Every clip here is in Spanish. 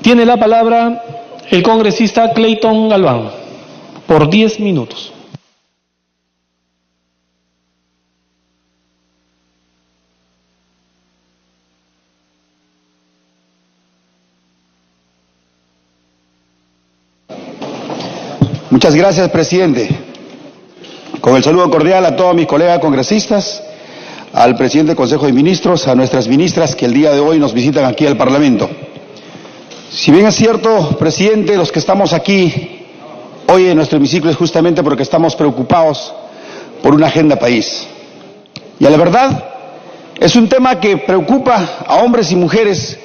Tiene la palabra el congresista Clayton Galván, por 10 minutos. Muchas gracias, presidente. Con el saludo cordial a todos mis colegas congresistas, al presidente del Consejo de Ministros, a nuestras ministras que el día de hoy nos visitan aquí al Parlamento. Si bien es cierto, presidente, los que estamos aquí hoy en nuestro hemiciclo es justamente porque estamos preocupados por una agenda país. Y a la verdad, es un tema que preocupa a hombres y mujeres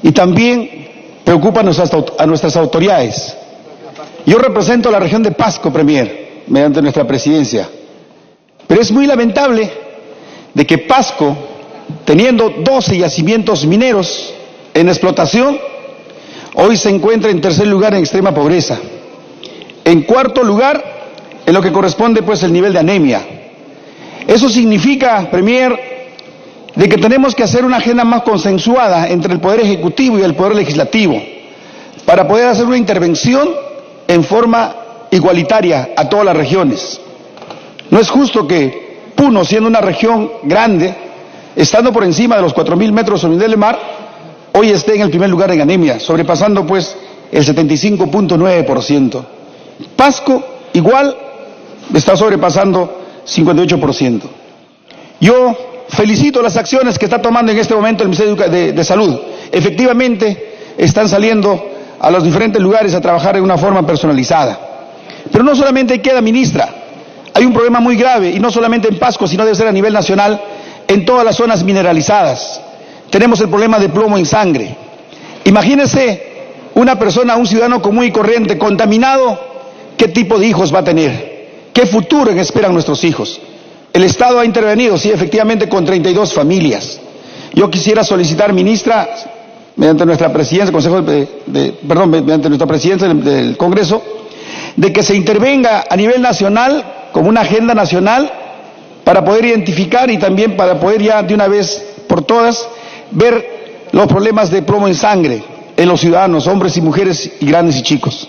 y también preocupa a nuestras autoridades. Yo represento la región de Pasco, Premier, mediante nuestra presidencia. Pero es muy lamentable de que Pasco, teniendo 12 yacimientos mineros en explotación, hoy se encuentra en tercer lugar en extrema pobreza. En cuarto lugar, en lo que corresponde pues el nivel de anemia. Eso significa, Premier, de que tenemos que hacer una agenda más consensuada entre el Poder Ejecutivo y el Poder Legislativo para poder hacer una intervención en forma igualitaria a todas las regiones. No es justo que Puno, siendo una región grande, estando por encima de los 4.000 metros sobre el nivel del mar, hoy esté en el primer lugar en anemia, sobrepasando pues el 75.9%. Pasco igual está sobrepasando 58%. Yo felicito las acciones que está tomando en este momento el Ministerio de Salud. Efectivamente están saliendo a los diferentes lugares a trabajar de una forma personalizada. Pero no solamente queda, ministra, hay un problema muy grave, y no solamente en Pasco, sino debe ser a nivel nacional, en todas las zonas mineralizadas. Tenemos el problema de plomo en sangre. Imagínese una persona, un ciudadano común y corriente, contaminado, ¿qué tipo de hijos va a tener? ¿Qué futuro esperan nuestros hijos? El Estado ha intervenido, sí, efectivamente, con 32 familias. Yo quisiera solicitar, ministra, mediante nuestra presidencia, mediante nuestra presidencia del Congreso, de que se intervenga a nivel nacional, como una agenda nacional, para poder identificar y también para poder ya de una vez por todas ver los problemas de plomo en sangre en los ciudadanos, hombres y mujeres y grandes y chicos.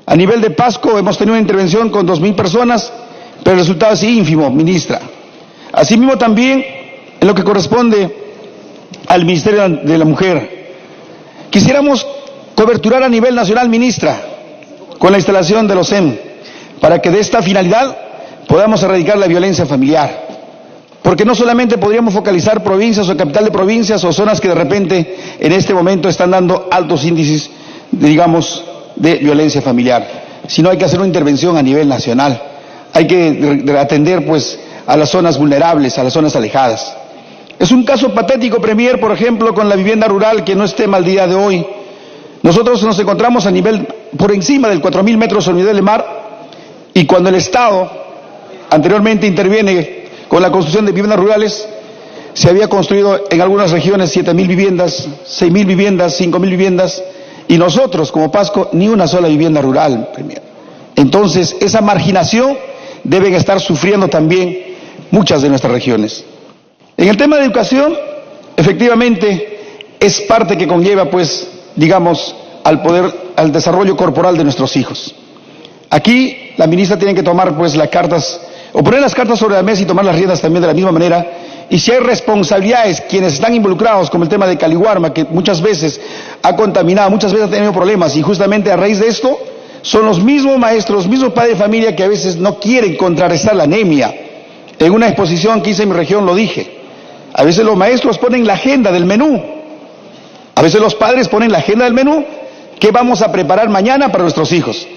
A nivel de Pasco hemos tenido una intervención con 2.000 personas, pero el resultado es ínfimo, ministra. Asimismo también en lo que corresponde al Ministerio de la Mujer. Quisiéramos coberturar a nivel nacional, ministra, con la instalación de los SEM, para que de esta finalidad podamos erradicar la violencia familiar. Porque no solamente podríamos focalizar provincias o capital de provincias o zonas que de repente en este momento están dando altos índices, digamos, de violencia familiar, sino hay que hacer una intervención a nivel nacional. Hay que atender pues a las zonas vulnerables, a las zonas alejadas. Es un caso patético, Premier, por ejemplo, con la vivienda rural, que no es tema al día de hoy. Nosotros nos encontramos a nivel, por encima del 4.000 metros sobre el nivel del mar, y cuando el Estado anteriormente interviene con la construcción de viviendas rurales, se había construido en algunas regiones 7.000 viviendas, 6.000 viviendas, 5.000 viviendas, y nosotros, como Pasco, ni una sola vivienda rural, Premier. Entonces, esa marginación deben estar sufriendo también muchas de nuestras regiones. En el tema de educación, efectivamente, es parte que conlleva, pues, digamos, al desarrollo corporal de nuestros hijos. Aquí, la ministra tiene que tomar, pues, las cartas, o poner las cartas sobre la mesa y tomar las riendas también de la misma manera. Y si hay responsabilidades, quienes están involucrados, como el tema de Caliwarma, que muchas veces ha contaminado, muchas veces ha tenido problemas, y justamente a raíz de esto, son los mismos maestros, los mismos padres de familia que a veces no quieren contrarrestar la anemia. En una exposición que hice en mi región lo dije. A veces los maestros ponen la agenda del menú. A veces los padres ponen la agenda del menú. ¿Qué vamos a preparar mañana para nuestros hijos?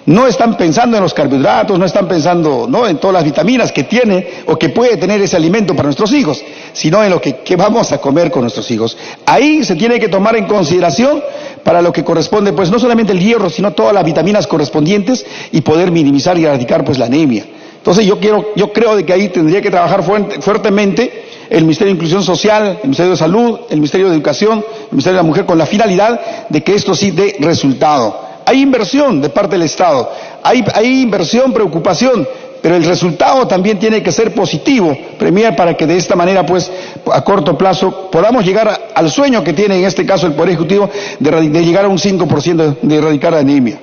No están pensando en los carbohidratos, no están pensando en todas las vitaminas que tiene o que puede tener ese alimento para nuestros hijos, sino en lo que vamos a comer con nuestros hijos. Ahí se tiene que tomar en consideración para lo que corresponde, pues no solamente el hierro, sino todas las vitaminas correspondientes y poder minimizar y erradicar pues la anemia. Entonces yo creo de que ahí tendría que trabajar fuertemente el Ministerio de Inclusión Social, el Ministerio de Salud, el Ministerio de Educación, el Ministerio de la Mujer, con la finalidad de que esto sí dé resultado. Hay inversión de parte del Estado, hay inversión, preocupación, pero el resultado también tiene que ser positivo, Premier, para que de esta manera, pues, a corto plazo podamos llegar al sueño que tiene en este caso el Poder Ejecutivo de llegar a un 5% de erradicar la anemia.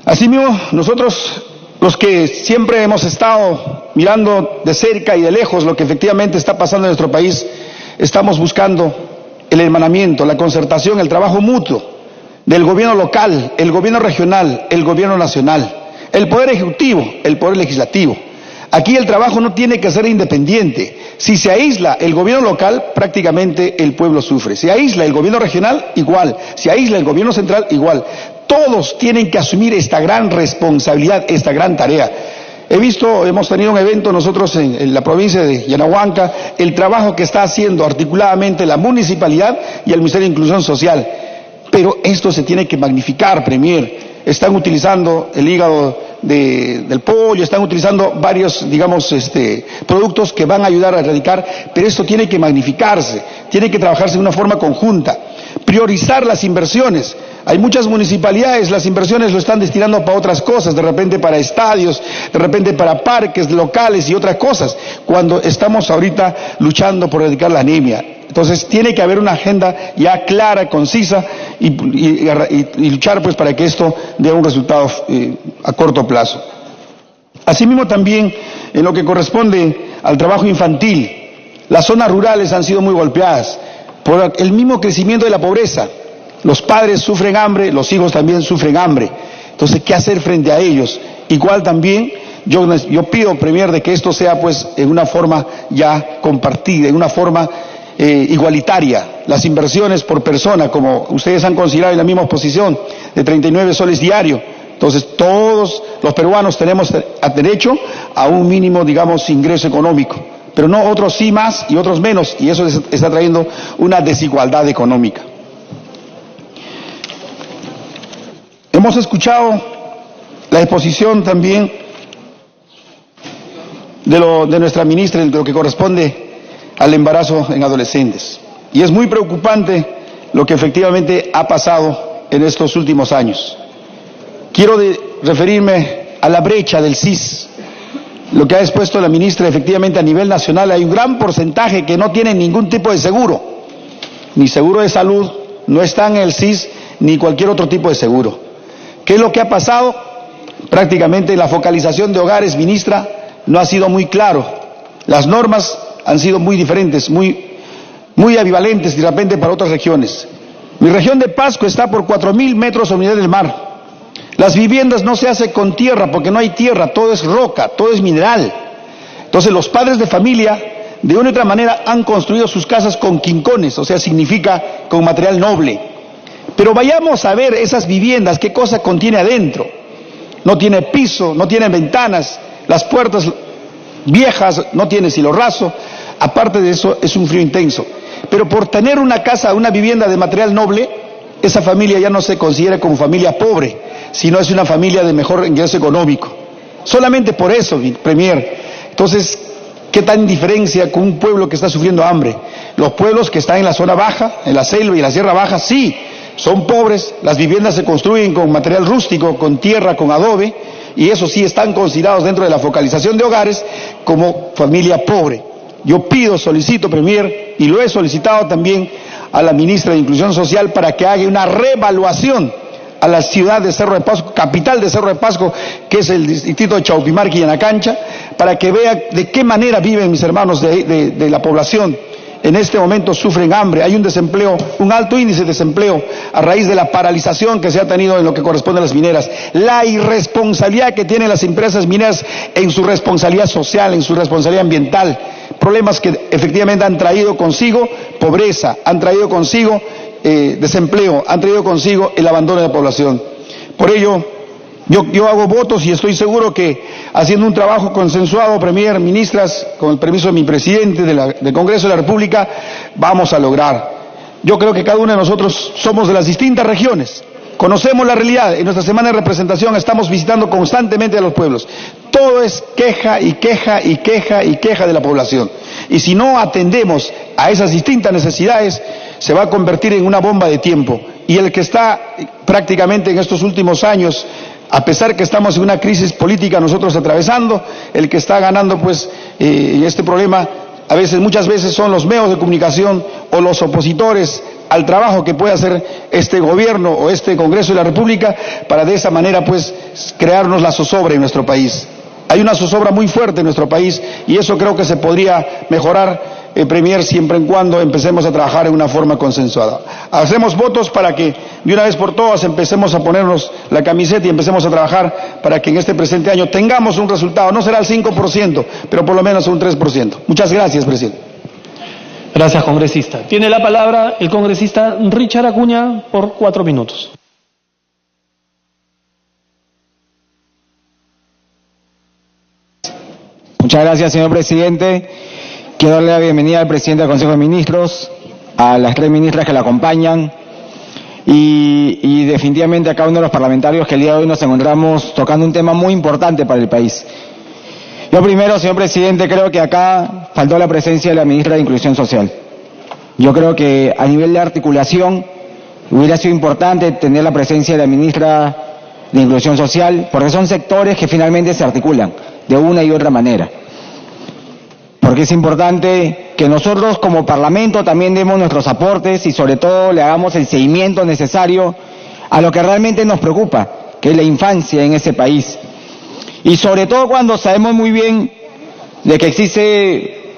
Asimismo, nosotros, los que siempre hemos estado mirando de cerca y de lejos lo que efectivamente está pasando en nuestro país, estamos buscando el hermanamiento, la concertación, el trabajo mutuo del gobierno local, el gobierno regional, el gobierno nacional, el Poder Ejecutivo, el Poder Legislativo. Aquí el trabajo no tiene que ser independiente. Si se aísla el gobierno local, prácticamente el pueblo sufre. Si aísla el gobierno regional, igual. Si aísla el gobierno central, igual. Todos tienen que asumir esta gran responsabilidad, esta gran tarea. Hemos tenido un evento nosotros en la provincia de Yanahuanca, el trabajo que está haciendo articuladamente la municipalidad y el Ministerio de Inclusión Social. Pero esto se tiene que magnificar, Premier. Están utilizando el hígado del pollo, están utilizando varios, digamos, productos que van a ayudar a erradicar, pero esto tiene que magnificarse, tiene que trabajarse de una forma conjunta. Priorizar las inversiones. Hay muchas municipalidades, las inversiones lo están destinando para otras cosas, de repente para estadios, de repente para parques locales y otras cosas, cuando estamos ahorita luchando por erradicar la anemia. Entonces tiene que haber una agenda ya clara, concisa y luchar pues para que esto dé un resultado a corto plazo. Asimismo también en lo que corresponde al trabajo infantil, las zonas rurales han sido muy golpeadas por el mismo crecimiento de la pobreza. Los padres sufren hambre, los hijos también sufren hambre. Entonces, ¿qué hacer frente a ellos? Igual también yo pido, Premier, de que esto sea pues en una forma ya compartida, en una forma igualitaria. Las inversiones por persona, como ustedes han considerado en la misma exposición, de 39 soles diario. Entonces, todos los peruanos tenemos derecho a un mínimo, digamos, ingreso económico. Pero no otros sí más y otros menos, y eso está trayendo una desigualdad económica. Hemos escuchado la exposición también de nuestra ministra en lo que corresponde al embarazo en adolescentes. Y es muy preocupante lo que efectivamente ha pasado en estos últimos años. Quiero referirme a la brecha del SIS. Lo que ha expuesto la ministra, efectivamente a nivel nacional hay un gran porcentaje que no tiene ningún tipo de seguro, ni seguro de salud, no está en el SIS, ni cualquier otro tipo de seguro. ¿Qué es lo que ha pasado? Prácticamente la focalización de hogares, ministra, no ha sido muy claro. Las normas han sido muy diferentes, muy ambivalentes de repente para otras regiones. Mi región de Pasco está por 4.000 metros sobre el nivel del mar. Las viviendas no se hacen con tierra porque no hay tierra, todo es roca, todo es mineral. Entonces los padres de familia de una u otra manera han construido sus casas con quincones, o sea, significa con material noble. Pero vayamos a ver esas viviendas, qué cosa contiene adentro. No tiene piso, no tiene ventanas, las puertas viejas, no tiene cielo raso. Aparte de eso, es un frío intenso. Pero por tener una casa, una vivienda de material noble, esa familia ya no se considera como familia pobre, sino es una familia de mejor ingreso económico. Solamente por eso, Premier. Entonces, ¿qué tan diferencia con un pueblo que está sufriendo hambre? Los pueblos que están en la zona baja, en la selva y en la sierra baja, sí, son pobres, las viviendas se construyen con material rústico, con tierra, con adobe, y eso sí están considerados dentro de la focalización de hogares como familia pobre. Yo solicito, Premier, y lo he solicitado también a la ministra de Inclusión Social para que haga una reevaluación a la ciudad de Cerro de Pasco, capital de Cerro de Pasco, que es el distrito de Chaupimarqui y Yanacancha, para que vea de qué manera viven mis hermanos de la población. En este momento sufren hambre, hay un desempleo, un alto índice de desempleo a raíz de la paralización que se ha tenido en lo que corresponde a las mineras, la irresponsabilidad que tienen las empresas mineras en su responsabilidad social, en su responsabilidad ambiental, problemas que efectivamente han traído consigo pobreza, han traído consigo desempleo, han traído consigo el abandono de la población. Por ello, yo hago votos y estoy seguro que haciendo un trabajo consensuado, Premier, ministras, con el permiso de mi presidente del Congreso de la República, vamos a lograr. Yo creo que cada uno de nosotros somos de las distintas regiones, conocemos la realidad. En nuestra semana de representación estamos visitando constantemente a los pueblos. Todo es queja y queja y queja y queja de la población. Y si no atendemos a esas distintas necesidades, se va a convertir en una bomba de tiempo. Y el que está prácticamente en estos últimos años A pesar que estamos en una crisis política nosotros atravesando, el que está ganando pues en este problema muchas veces son los medios de comunicación o los opositores al trabajo que puede hacer este gobierno o este Congreso de la República para de esa manera pues crearnos la zozobra en nuestro país. Hay una zozobra muy fuerte en nuestro país y eso creo que se podría mejorar, Premier, siempre y cuando empecemos a trabajar en una forma consensuada. Hacemos votos para que de una vez por todas empecemos a ponernos la camiseta y empecemos a trabajar para que en este presente año tengamos un resultado. No será el 5%, pero por lo menos un 3%. Muchas gracias, presidente. Gracias, congresista. Tiene la palabra el congresista Richard Acuña por 4 minutos. Muchas gracias, señor presidente. Quiero darle la bienvenida al presidente del Consejo de Ministros, a las 3 ministras que la acompañan y definitivamente a cada uno de los parlamentarios que el día de hoy nos encontramos tocando un tema muy importante para el país. Yo primero, señor presidente, creo que acá faltó la presencia de la ministra de Inclusión Social. Yo creo que a nivel de articulación hubiera sido importante tener la presencia de la ministra de Inclusión Social, porque son sectores que finalmente se articulan de una y otra manera. Porque es importante que nosotros como Parlamento también demos nuestros aportes y sobre todo le hagamos el seguimiento necesario a lo que realmente nos preocupa, que es la infancia en ese país. Y sobre todo cuando sabemos muy bien de que existe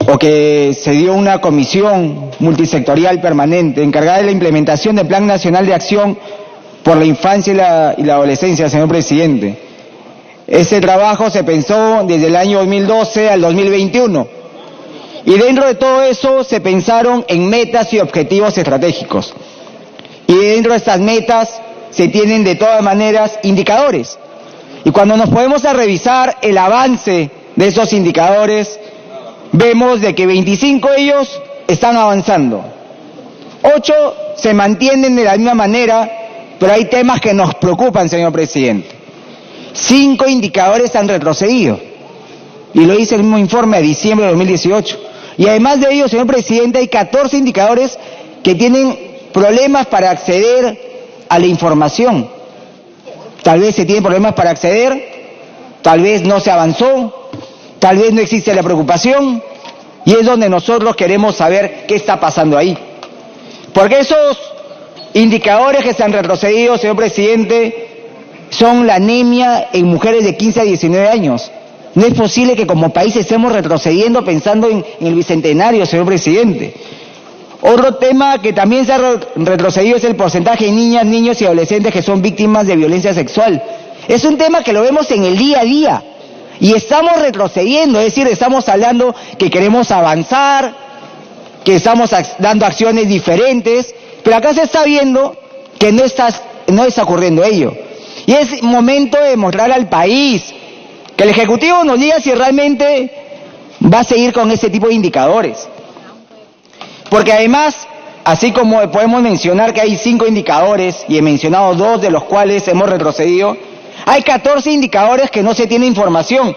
o que se dio una comisión multisectorial permanente encargada de la implementación del Plan Nacional de Acción por la Infancia y la Adolescencia, señor presidente. Ese trabajo se pensó desde el año 2012 al 2021 y dentro de todo eso se pensaron en metas y objetivos estratégicos y dentro de estas metas se tienen de todas maneras indicadores y cuando nos podemos a revisar el avance de esos indicadores vemos de que 25 de ellos están avanzando, 8 se mantienen de la misma manera, pero hay temas que nos preocupan, señor presidente. 5 indicadores han retrocedido, y lo dice el mismo informe de diciembre de 2018. Y además de ello, señor presidente, hay 14 indicadores que tienen problemas para acceder a la información. Tal vez se tienen problemas para acceder, tal vez no se avanzó, tal vez no existe la preocupación, y es donde nosotros queremos saber qué está pasando ahí. Porque esos indicadores que se han retrocedido, señor presidente, son la anemia en mujeres de 15 a 19 años. No es posible que como país estemos retrocediendo pensando en el bicentenario, señor presidente. Otro tema que también se ha retrocedido es el porcentaje de niñas, niños y adolescentes que son víctimas de violencia sexual. Es un tema que lo vemos en el día a día y estamos retrocediendo, es decir, estamos hablando que queremos avanzar, que estamos dando acciones diferentes, pero acá se está viendo que no está ocurriendo ello. Y es momento de demostrar al país que el Ejecutivo nos diga si realmente va a seguir con ese tipo de indicadores. Porque además, así como podemos mencionar que hay 5 indicadores, y he mencionado 2 de los cuales hemos retrocedido, hay 14 indicadores que no se tiene información.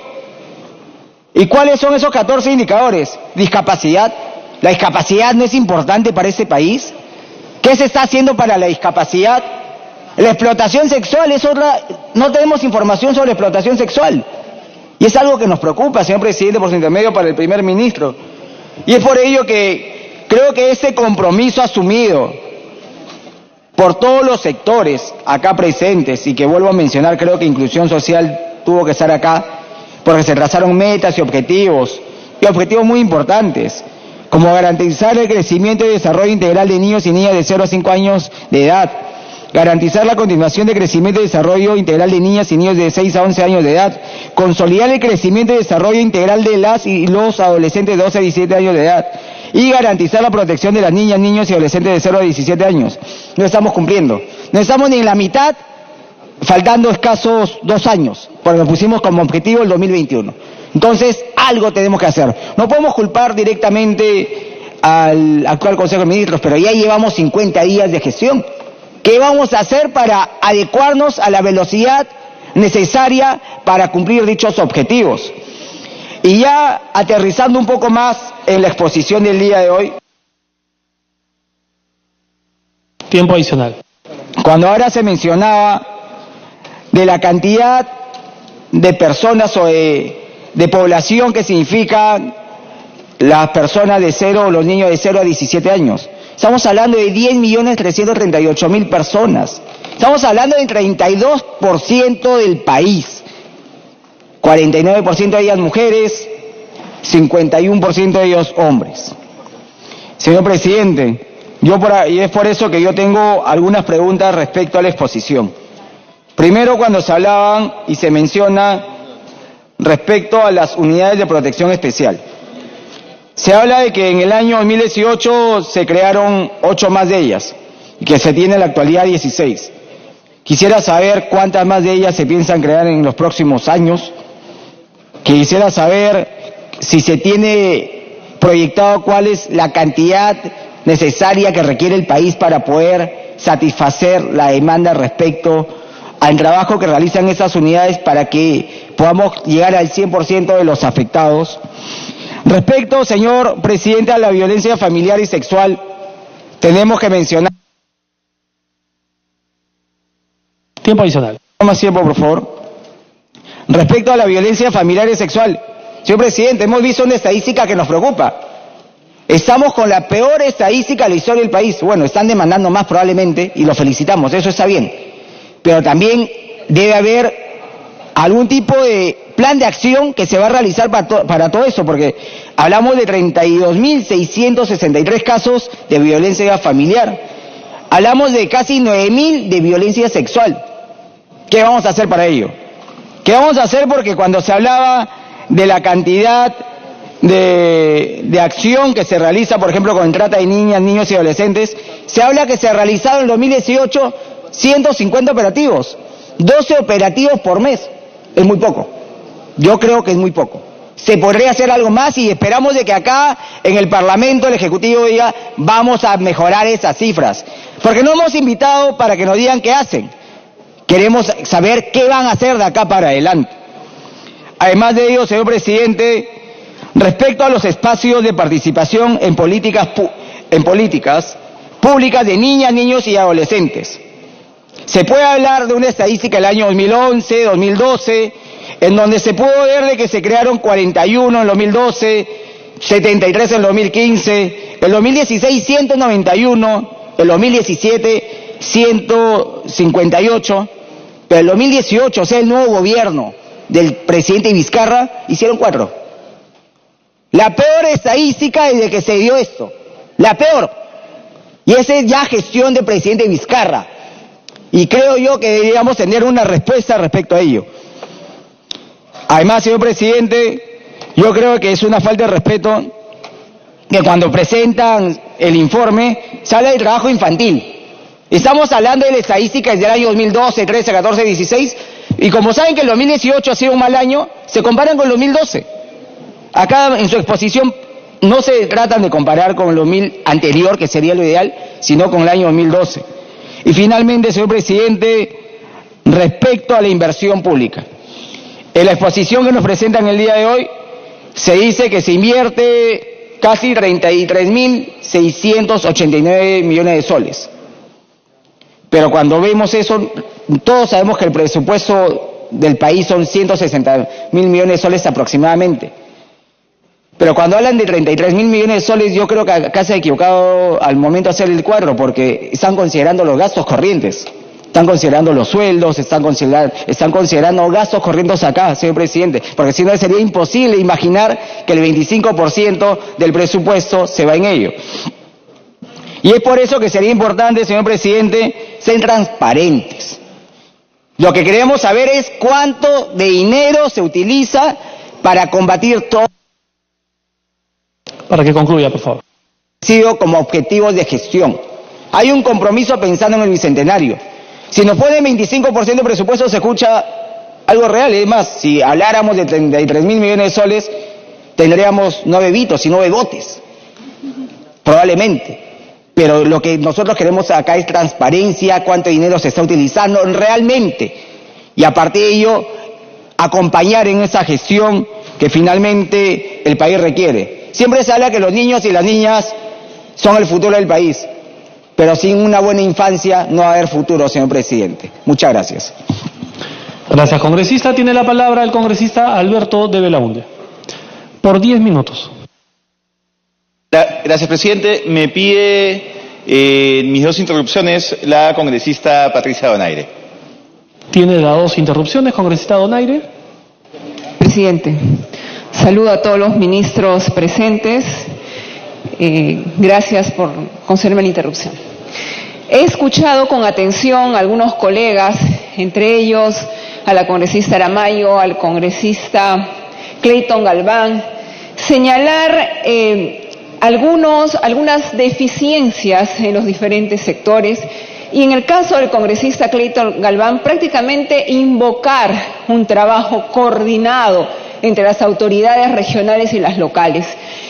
¿Y cuáles son esos 14 indicadores? Discapacidad. ¿La discapacidad no es importante para este país? ¿Qué se está haciendo para la discapacidad? La explotación sexual es otra, no tenemos información sobre explotación sexual. Y es algo que nos preocupa, señor presidente, por su intermedio para el primer ministro. Y es por ello que creo que ese compromiso asumido por todos los sectores acá presentes, y que vuelvo a mencionar, creo que Inclusión Social tuvo que estar acá, porque se trazaron metas y objetivos muy importantes, como garantizar el crecimiento y desarrollo integral de niños y niñas de 0 a 5 años de edad, garantizar la continuación de crecimiento y desarrollo integral de niñas y niños de 6 a 11 años de edad, consolidar el crecimiento y desarrollo integral de las y los adolescentes de 12 a 17 años de edad, y garantizar la protección de las niñas, niños y adolescentes de 0 a 17 años. No estamos cumpliendo, no estamos ni en la mitad, faltando escasos 2 años, porque nos pusimos como objetivo el 2021. Entonces, algo tenemos que hacer. No podemos culpar directamente al actual Consejo de Ministros, pero ya llevamos 50 días de gestión. ¿Qué vamos a hacer para adecuarnos a la velocidad necesaria para cumplir dichos objetivos? Y ya aterrizando un poco más en la exposición del día de hoy. Tiempo adicional. Cuando ahora se mencionaba de la cantidad de personas o de población que significa las personas de 0, los niños de 0 a 17 años. Estamos hablando de 10.338.000 personas. Estamos hablando del 32% del país. 49% de ellas mujeres, 51% de ellos hombres. Señor presidente, y es por eso que yo tengo algunas preguntas respecto a la exposición. Primero, cuando se hablaban y se menciona respecto a las unidades de protección especial. Se habla de que en el año 2018 se crearon 8 más de ellas y que se tiene en la actualidad 16. Quisiera saber cuántas más de ellas se piensan crear en los próximos años. Quisiera saber si se tiene proyectado cuál es la cantidad necesaria que requiere el país para poder satisfacer la demanda respecto al trabajo que realizan esas unidades para que podamos llegar al 100% de los afectados. Respecto, señor presidente, a la violencia familiar y sexual, tenemos que mencionar... Tiempo adicional. Más tiempo, por favor. Respecto a la violencia familiar y sexual, señor presidente, hemos visto una estadística que nos preocupa. Estamos con la peor estadística de la historia del país. Bueno, están demandando más probablemente y lo felicitamos, eso está bien. Pero también debe haber algún tipo de plan de acción que se va a realizar para todo eso, porque hablamos de 32.663 casos de violencia familiar. Hablamos de casi 9.000 de violencia sexual. ¿Qué vamos a hacer para ello? ¿Qué vamos a hacer? Porque cuando se hablaba de la cantidad de acción que se realiza, por ejemplo, con trata de niñas, niños y adolescentes, se habla que se realizaron en 2018 150 operativos, 12 operativos por mes. Es muy poco. Yo creo que es muy poco. Se podría hacer algo más y esperamos de que acá en el Parlamento el Ejecutivo diga vamos a mejorar esas cifras. Porque no hemos invitado para que nos digan qué hacen. Queremos saber qué van a hacer de acá para adelante. Además de ello, señor presidente, respecto a los espacios de participación en políticas públicas de niñas, niños y adolescentes. Se puede hablar de una estadística del año 2011, 2012, en donde se pudo ver de que se crearon 41 en 2012, 73 en 2015, el 2016 191, el 2017 158, pero el 2018, o sea, el nuevo gobierno del presidente Vizcarra, hicieron 4. La peor estadística desde que se dio esto, la peor. Y esa es ya gestión del presidente Vizcarra. Y creo yo que deberíamos tener una respuesta respecto a ello. Además, señor presidente, yo creo que es una falta de respeto que cuando presentan el informe se habla del trabajo infantil. Estamos hablando de la estadística desde el año 2012, 13, 14, 16, y como saben que el 2018 ha sido un mal año, se comparan con el 2012. Acá en su exposición no se tratan de comparar con el 2000 anterior, que sería lo ideal, sino con el año 2012. Y finalmente, señor presidente, respecto a la inversión pública. En la exposición que nos presentan el día de hoy, se dice que se invierte casi 33.689 millones de soles. Pero cuando vemos eso, todos sabemos que el presupuesto del país son 160.000 millones de soles aproximadamente. Pero cuando hablan de 33.000 millones de soles, yo creo que acá se ha equivocado al momento de hacer el cuadro, porque están considerando los gastos corrientes, están considerando los sueldos, están considerando gastos corrientes acá, señor presidente, porque si no sería imposible imaginar que el 25% del presupuesto se va en ello. Y es por eso que sería importante, señor presidente, ser transparentes. Lo que queremos saber es cuánto de dinero se utiliza para combatir todo. Para que concluya, por favor. Como objetivos de gestión. Hay un compromiso pensando en el Bicentenario. Si nos ponen 25% de presupuesto se escucha algo real. Es más, si habláramos de 33.000 millones de soles, tendríamos no bebitos, sino bebotes. Probablemente. Pero lo que nosotros queremos acá es transparencia, cuánto dinero se está utilizando realmente. Y a partir de ello, acompañar en esa gestión que finalmente el país requiere. Siempre se habla que los niños y las niñas son el futuro del país, pero sin una buena infancia no va a haber futuro, señor presidente. Muchas gracias. Gracias, congresista. Tiene la palabra el congresista Alberto de Belaunde. Por 10 minutos. Gracias, presidente. Me pide mis 2 interrupciones la congresista Patricia Donaire. Tiene las 2 interrupciones, congresista Donaire. Presidente, saludo a todos los ministros presentes. Gracias por concederme la interrupción. He escuchado con atención a algunos colegas, entre ellos a la congresista Aramayo, al congresista Clayton Galván, señalar algunas deficiencias en los diferentes sectores y en el caso del congresista Clayton Galván prácticamente invocar un trabajo coordinado entre las autoridades regionales y las locales.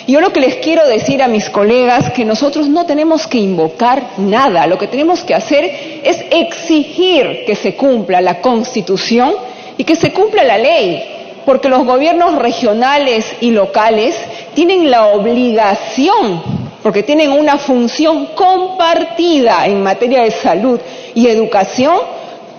Yo lo que les quiero decir a mis colegas que nosotros no tenemos que invocar nada, lo que tenemos que hacer es exigir que se cumpla la Constitución y que se cumpla la ley, porque los gobiernos regionales y locales tienen la obligación, porque tienen una función compartida en materia de salud y educación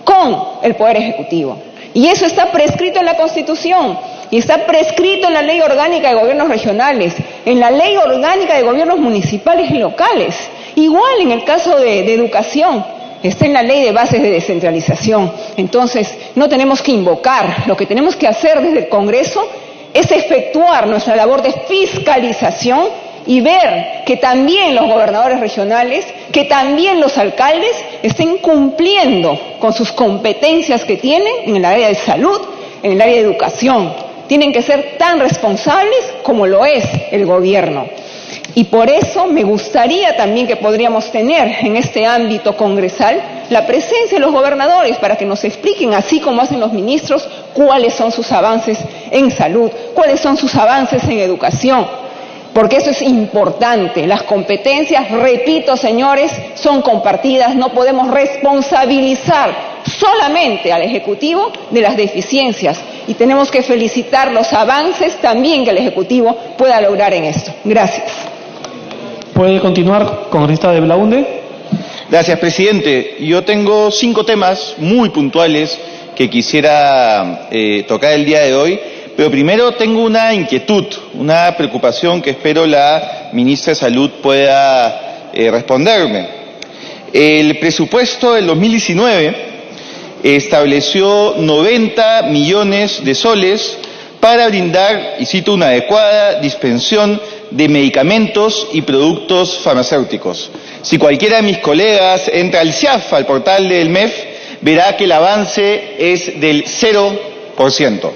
con el Poder Ejecutivo. Y eso está prescrito en la Constitución y está prescrito en la Ley Orgánica de Gobiernos Regionales, en la Ley Orgánica de Gobiernos Municipales y Locales. Igual en el caso de educación, está en la Ley de Bases de Descentralización. Entonces, no tenemos que invocar, lo que tenemos que hacer desde el Congreso es efectuar nuestra labor de fiscalización y ver que también los gobernadores regionales, que también los alcaldes estén cumpliendo con sus competencias que tienen en el área de salud, en el área de educación. Tienen que ser tan responsables como lo es el gobierno. Y por eso me gustaría también que podríamos tener en este ámbito congresal la presencia de los gobernadores para que nos expliquen, así como hacen los ministros, cuáles son sus avances en salud, cuáles son sus avances en educación. Porque eso es importante. Las competencias, repito, señores, son compartidas. No podemos responsabilizar solamente al Ejecutivo de las deficiencias. Y tenemos que felicitar los avances también que el Ejecutivo pueda lograr en esto. Gracias. ¿Puede continuar, congresista de Belaunde? Gracias, presidente. Yo tengo 5 temas muy puntuales que quisiera tocar el día de hoy. Pero primero tengo una inquietud, una preocupación que espero la ministra de Salud pueda responderme. El presupuesto del 2019 estableció 90 millones de soles para brindar, y cito, una adecuada dispensión de medicamentos y productos farmacéuticos. Si cualquiera de mis colegas entra al CIAF, al portal del MEF, verá que el avance es del 0%.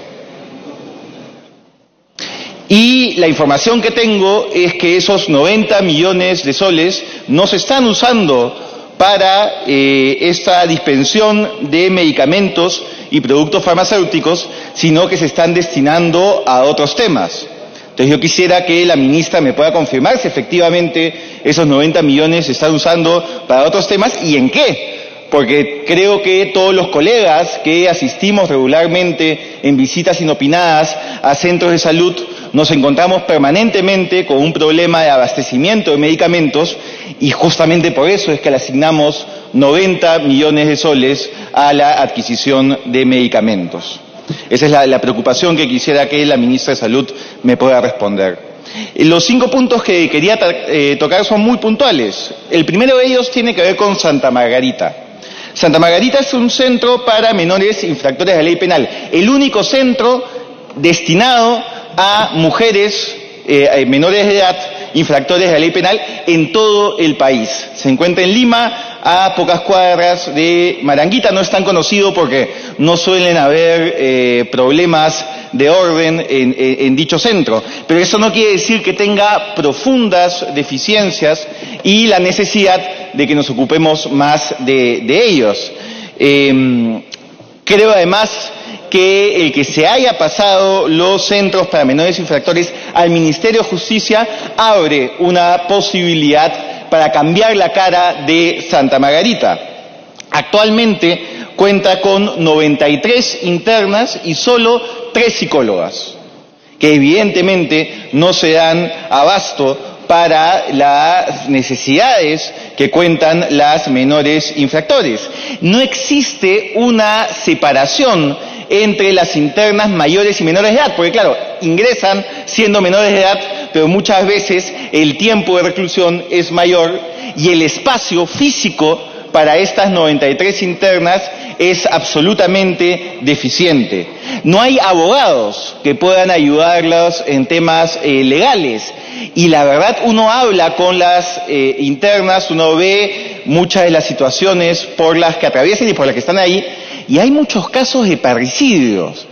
Y la información que tengo es que esos 90 millones de soles no se están usando para esta dispensión de medicamentos y productos farmacéuticos, sino que se están destinando a otros temas. Entonces yo quisiera que la ministra me pueda confirmar si efectivamente esos 90 millones se están usando para otros temas y en qué. Porque creo que todos los colegas que asistimos regularmente en visitas inopinadas a centros de salud nos encontramos permanentemente con un problema de abastecimiento de medicamentos y justamente por eso es que le asignamos 90 millones de soles a la adquisición de medicamentos. Esa es la preocupación que quisiera que la ministra de Salud me pueda responder. Los 5 puntos que quería tocar son muy puntuales. El primero de ellos tiene que ver con Santa Margarita. Santa Margarita es un centro para menores infractores de la ley penal, el único centro destinado a mujeres menores de edad infractores de la ley penal en todo el país. Se encuentra en Lima, a pocas cuadras de Maranguita. No es tan conocido porque no suelen haber problemas de orden en dicho centro, pero eso no quiere decir que tenga profundas deficiencias y la necesidad de que nos ocupemos más de ellos. Creo además que el que se haya pasado los centros para menores infractores al Ministerio de Justicia abre una posibilidad para cambiar la cara de Santa Margarita. Actualmente cuenta con 93 internas y solo 3 psicólogas, que evidentemente no se dan abasto para las necesidades que cuentan las menores infractores. No existe una separación entre las internas mayores y menores de edad, porque claro, ingresan siendo menores de edad, pero muchas veces el tiempo de reclusión es mayor y el espacio físico para estas 93 internas es absolutamente deficiente. No hay abogados que puedan ayudarlos en temas legales y la verdad uno habla con las internas, uno ve muchas de las situaciones por las que atraviesan y por las que están ahí y hay muchos casos de parricidios,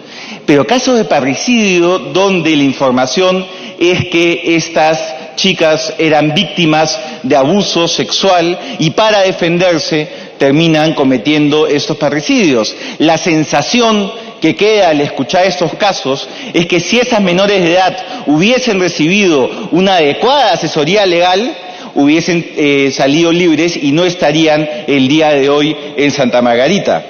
pero casos de parricidio donde la información es que estas chicas eran víctimas de abuso sexual y para defenderse terminan cometiendo estos parricidios. La sensación que queda al escuchar estos casos es que si esas menores de edad hubiesen recibido una adecuada asesoría legal, hubiesen salido libres y no estarían el día de hoy en Santa Margarita.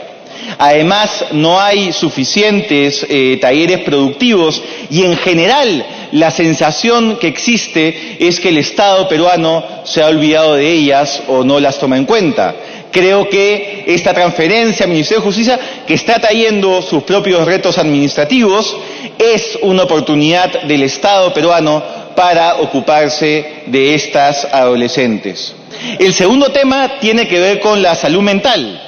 Además, no hay suficientes talleres productivos y en general la sensación que existe es que el Estado peruano se ha olvidado de ellas o no las toma en cuenta. Creo que esta transferencia al Ministerio de Justicia, que está trayendo sus propios retos administrativos, es una oportunidad del Estado peruano para ocuparse de estas adolescentes. El segundo tema tiene que ver con la salud mental.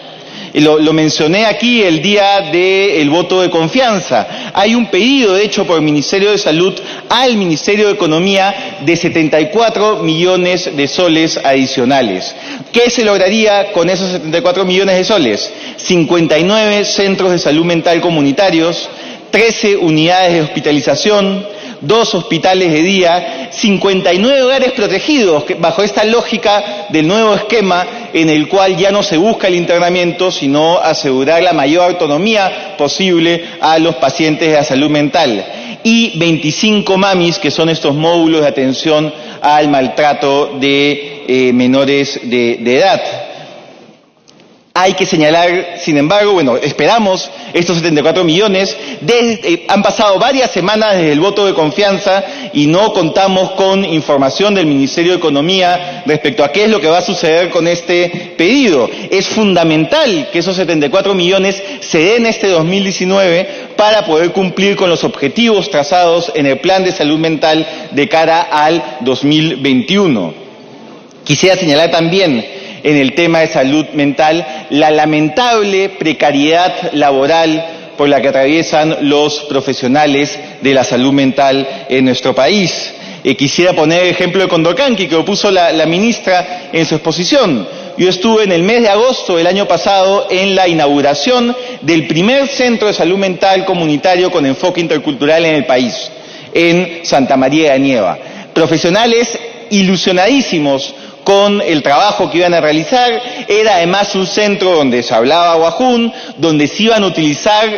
Lo mencioné aquí el día del voto de confianza. Hay un pedido hecho por el Ministerio de Salud al Ministerio de Economía de 74 millones de soles adicionales. ¿Qué se lograría con esos 74 millones de soles? 59 centros de salud mental comunitarios, 13 unidades de hospitalización, 2 hospitales de día, 59 hogares protegidos, bajo esta lógica del nuevo esquema en el cual ya no se busca el internamiento, sino asegurar la mayor autonomía posible a los pacientes de la salud mental. Y 25 MAMIs, que son estos módulos de atención al maltrato de menores de edad. Hay que señalar, sin embargo, esperamos estos 74 millones. Han pasado varias semanas desde el voto de confianza y no contamos con información del Ministerio de Economía respecto a qué es lo que va a suceder con este pedido. Es fundamental que esos 74 millones se den este 2019 para poder cumplir con los objetivos trazados en el Plan de Salud Mental de cara al 2021. Quisiera señalar también en el tema de salud mental la lamentable precariedad laboral por la que atraviesan los profesionales de la salud mental en nuestro país. Quisiera poner el ejemplo de Condorcanqui, que lo puso la ministra en su exposición. Yo estuve en el mes de agosto del año pasado en la inauguración del primer centro de salud mental comunitario con enfoque intercultural en el país, en Santa María de Nieva. Profesionales ilusionadísimos con el trabajo que iban a realizar. Era además un centro donde se hablaba wajún, donde se iban a utilizar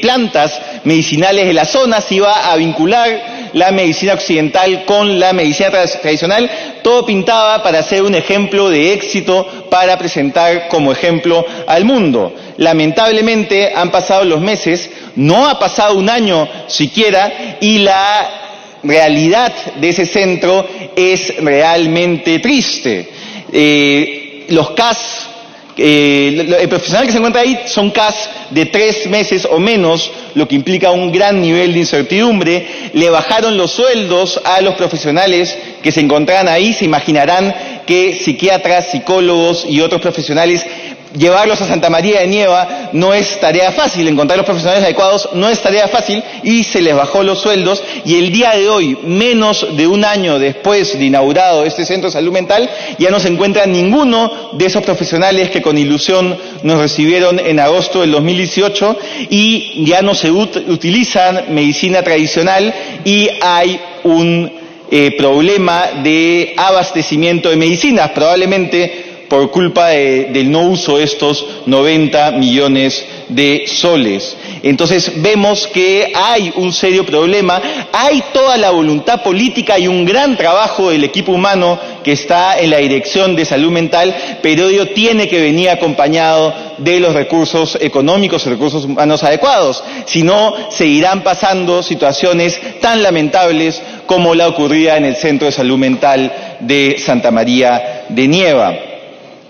plantas medicinales de la zona, se iba a vincular la medicina occidental con la medicina tradicional. Todo pintaba para ser un ejemplo de éxito, para presentar como ejemplo al mundo. Lamentablemente han pasado los meses, no ha pasado un año siquiera, y la realidad de ese centro es realmente triste. Los CAS, el profesional que se encuentra ahí son CAS de 3 meses o menos, lo que implica un gran nivel de incertidumbre. Le bajaron los sueldos a los profesionales que se encontraban ahí. Se imaginarán que psiquiatras, psicólogos y otros profesionales, llevarlos a Santa María de Nieva no es tarea fácil, encontrar los profesionales adecuados no es tarea fácil, y se les bajó los sueldos, y el día de hoy, menos de un año después de inaugurado este centro de salud mental, ya no se encuentra ninguno de esos profesionales que con ilusión nos recibieron en agosto del 2018, y ya no se utilizan medicina tradicional, y hay un problema de abastecimiento de medicinas, probablemente por culpa del no uso de estos 90 millones de soles. Entonces vemos que hay un serio problema, hay toda la voluntad política y un gran trabajo del equipo humano que está en la Dirección de Salud Mental, pero ello tiene que venir acompañado de los recursos económicos y recursos humanos adecuados. Si no, seguirán pasando situaciones tan lamentables como la ocurrida en el Centro de Salud Mental de Santa María de Nieva.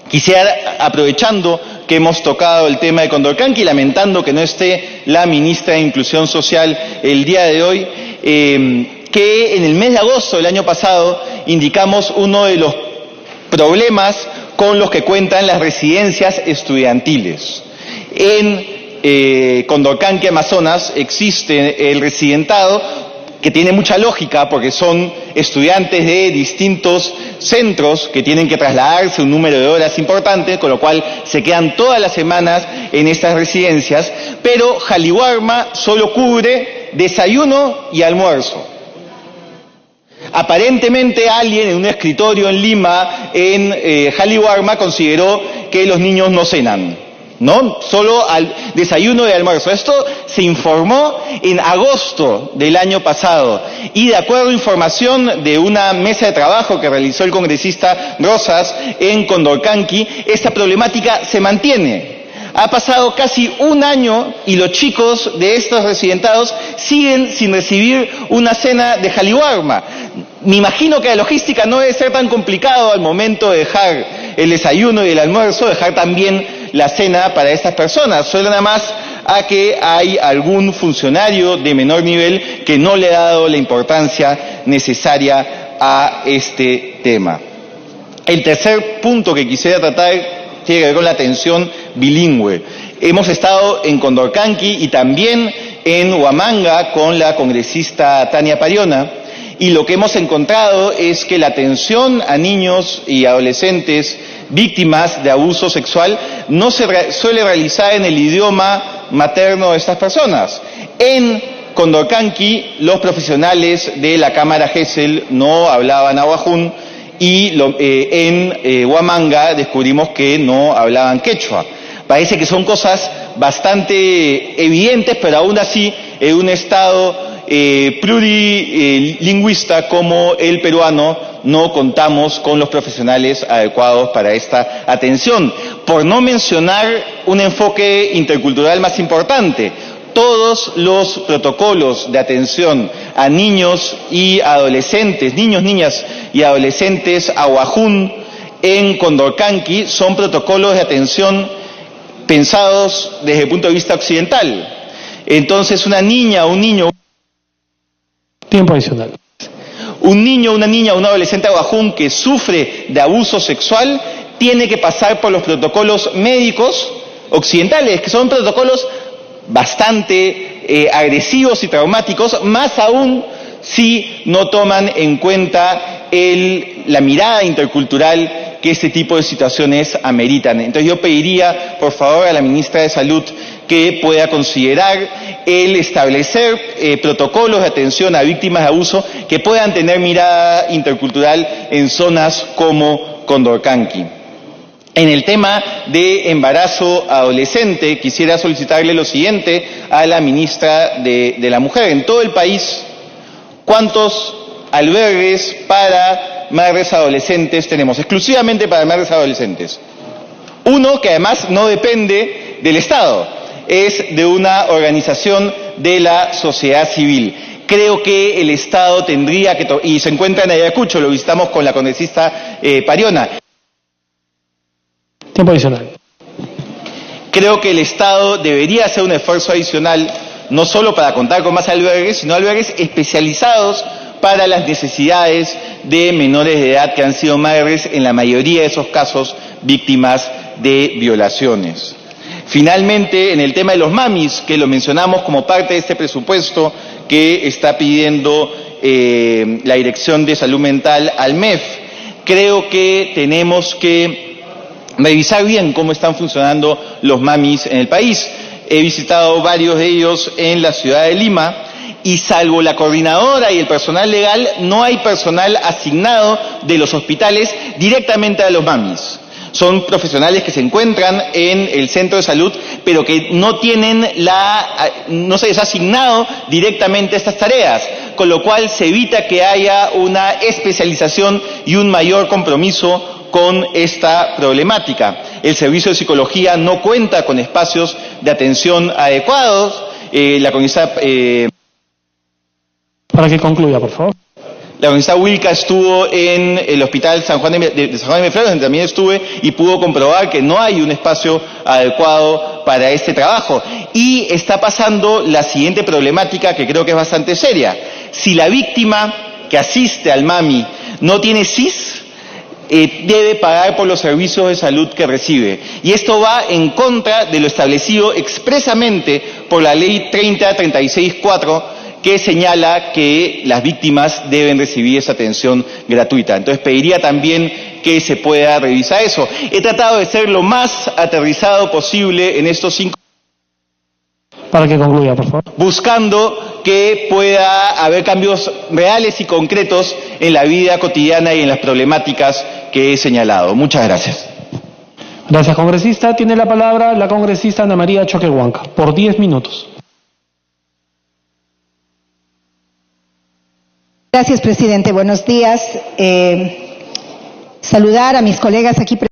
Quisiera, aprovechando que hemos tocado el tema de Condorcanqui y lamentando que no esté la ministra de Inclusión Social el día de hoy, que en el mes de agosto del año pasado indicamos uno de los problemas con los que cuentan las residencias estudiantiles. En Condorcanqui, Amazonas, existe el residentado, que tiene mucha lógica porque son estudiantes de distintos centros que tienen que trasladarse un número de horas importante, con lo cual se quedan todas las semanas en estas residencias, pero Jaliwarma solo cubre desayuno y almuerzo. Aparentemente alguien en un escritorio en Lima, en Jaliwarma, consideró que los niños no cenan, ¿no? Solo al desayuno y almuerzo. Esto se informó en agosto del año pasado y de acuerdo a información de una mesa de trabajo que realizó el congresista Rosas en Condorcanqui, esta problemática se mantiene. Ha pasado casi un año y los chicos de estos residentados siguen sin recibir una cena de Jaliwarma. Me imagino que la logística no debe ser tan complicado al momento de dejar el desayuno y el almuerzo, dejar también la cena para estas personas. Suena nada más a que hay algún funcionario de menor nivel que no le ha dado la importancia necesaria a este tema. El tercer punto que quisiera tratar tiene que ver con la atención bilingüe. Hemos estado en Condorcanqui y también en Huamanga con la congresista Tania Pariona, y lo que hemos encontrado es que la atención a niños y adolescentes víctimas de abuso sexual no se suele realizar en el idioma materno de estas personas. En Condorcanqui, los profesionales de la Cámara Gesell no hablaban ahuajún, y en Huamanga descubrimos que no hablaban quechua. Parece que son cosas bastante evidentes, pero aún así en un estado plurilingüista como el peruano no contamos con los profesionales adecuados para esta atención. Por no mencionar un enfoque intercultural más importante, todos los protocolos de atención a niños y adolescentes, niños, niñas y adolescentes ahuajún en Condorcanqui son protocolos de atención pensados desde el punto de vista occidental. Entonces una niña, un niño... Tiempo adicional. Un niño, una niña, un adolescente ahuajún que sufre de abuso sexual tiene que pasar por los protocolos médicos occidentales, que son protocolos bastante agresivos y traumáticos, más aún si no toman en cuenta la mirada intercultural que este tipo de situaciones ameritan. Entonces yo pediría, por favor, a la ministra de Salud que pueda considerar el establecer protocolos de atención a víctimas de abuso que puedan tener mirada intercultural en zonas como Condorcanqui. En el tema de embarazo adolescente, quisiera solicitarle lo siguiente a la ministra de la Mujer. En todo el país, ¿cuántos albergues para madres adolescentes tenemos? Exclusivamente para madres adolescentes. Uno que además no depende del Estado, es de una organización de la sociedad civil. Creo que el Estado tendría que... y se encuentra en Ayacucho, lo visitamos con la congresista Pariona. Tiempo adicional. Creo que el Estado debería hacer un esfuerzo adicional, no solo para contar con más albergues, sino albergues especializados para las necesidades de menores de edad que han sido madres, en la mayoría de esos casos, víctimas de violaciones. Finalmente, en el tema de los mamis, que lo mencionamos como parte de este presupuesto que está pidiendo la Dirección de Salud Mental al MEF, creo que tenemos que revisar bien cómo están funcionando los mamis en el país. He visitado varios de ellos en la ciudad de Lima y salvo la coordinadora y el personal legal, no hay personal asignado de los hospitales directamente a los mamis. Son profesionales que se encuentran en el centro de salud, pero que no tienen no se les ha asignado directamente estas tareas, con lo cual se evita que haya una especialización y un mayor compromiso con esta problemática. El servicio de psicología no cuenta con espacios de atención adecuados. La congresista Para que concluya, por favor. La congresista Wilca estuvo en el hospital San Juan de San Juan de Miraflores, donde también estuve, y pudo comprobar que no hay un espacio adecuado para este trabajo. Y está pasando la siguiente problemática, que creo que es bastante seria. Si la víctima que asiste al MAMI no tiene SIS, debe pagar por los servicios de salud que recibe. Y esto va en contra de lo establecido expresamente por la Ley 3036-4, que señala que las víctimas deben recibir esa atención gratuita. Entonces pediría también que se pueda revisar eso. He tratado de ser lo más aterrizado posible en estos 5 Para que concluya, por favor. buscando que pueda haber cambios reales y concretos en la vida cotidiana y en las problemáticas que he señalado. Muchas gracias. Gracias, congresista. Tiene la palabra la congresista Ana María Choquehuanca, por 10 minutos. Gracias, presidente. Buenos días. Saludar a mis colegas aquí presentes.